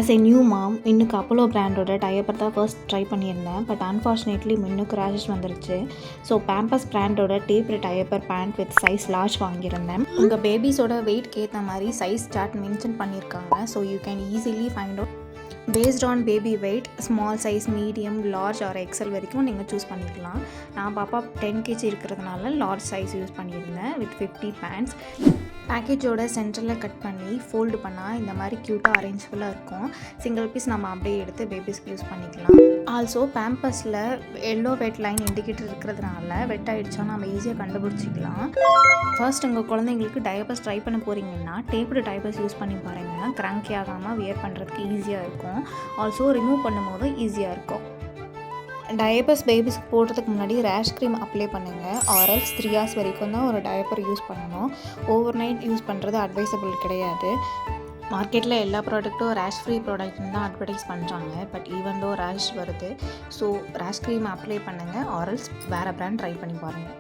As a new mom மின்னுக்கு Apollo பிராண்டோட diaper தான் ஃபர்ஸ்ட் ட்ரை பண்ணியிருந்தேன். பட் அன்ஃபார்ச்சுனேட்லி மின்னுக்கு ரேஷஸ் வந்துருச்சு. ஸோ பேம்பர்ஸ் பிராண்டோட taped diaper pant with size large வாங்கியிருந்தேன். உங்கள் பேபிஸோட வெயிட்க்கு ஏற்ற மாதிரி சைஸ் சார்ட் மென்ஷன் பண்ணியிருக்காங்க. So you can easily find out based on baby weight small size, medium, large or XL வரைக்கும் நீங்கள் சூஸ் பண்ணிக்கலாம். நான் பாப்பா 10 kg இருக்கிறதுனால லார்ஜ் சைஸ் யூஸ் பண்ணியிருந்தேன் வித் 50 பேண்ட்ஸ். பேக்கேஜோட சென்டரில் கட் பண்ணி ஃபோல்டு பண்ணால் இந்த மாதிரி க்யூட்டாக அரேஞ்ச்ஃபுல்லாக இருக்கும். சிங்கிள் பீஸ் நம்ம அப்படியே எடுத்து பேபிஸ்க்கு யூஸ் பண்ணிக்கலாம். ஆல்சோ பேம்பர்ஸில் எல்லோ வெட் லைன் இண்டிகேட்டர் இருக்கிறதுனால வெட் ஆகிடுச்சா நம்ம ஈஸியாக கண்டுபிடிச்சிக்கலாம். ஃபர்ஸ்ட் உங்கள் குழந்தைங்களுக்கு டயப்பர்ஸ் ட்ரை பண்ண போகிறீங்கன்னா டேப்டு டயப்பர்ஸ் யூஸ் பண்ணி பாருங்கள். கிராங்கி ஆகாமல் வியர் பண்ணுறதுக்கு ஈஸியாக இருக்கும். ஆல்சோ ரிமூவ் பண்ணும்போது ஈஸியாக இருக்கும். டயப்பர்ஸ் பேபிஸ்க்கு போடுறதுக்கு முன்னாடி ரேஷ் க்ரீம் அப்ளை பண்ணுங்கள். ஆர்எல்ஸ் 3 hours வரைக்கும் தான் ஒரு டயப்பர் யூஸ் பண்ணணும். ஓவர் நைட் யூஸ் பண்ணுறது அட்வைசபிள் கிடையாது. மார்க்கெட்டில் எல்லா ப்ராடக்ட்டும் ரேஷ் ஃப்ரீ ப்ராடக்ட்னு தான் அட்வர்டைஸ் பண்ணுறாங்க. பட் ஈவன் தோ ரேஷ் வருது. ஸோ ரேஷ் க்ரீம் அப்ளை பண்ணுங்கள். ஆர்எல்ஸ் வேறு பிராண்ட் ட்ரை பண்ணி பாருங்கள்.